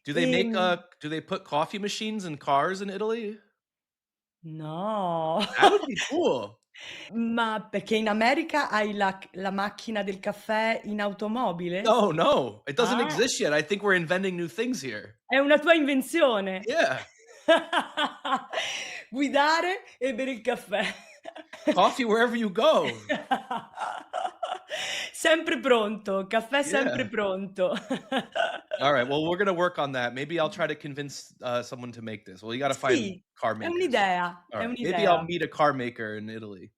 Do they put coffee machines in cars in Italy? no. That would be cool. Ma perché in America hai la macchina del caffè in automobile? No, no, it doesn't Ah, exist yet. I think we're inventing new things here. è una tua invenzione. Yeah, Guidare e bere il caffè. coffee wherever you go. Sempre pronto, caffè sempre Yeah. pronto. Alright, well, we're gonna work on that. Maybe I'll try to convince, someone to make this. Well, you gotta find Sì, car è makers. un'idea, è Alright, maybe I'll un'idea. meet a car maker in Italy.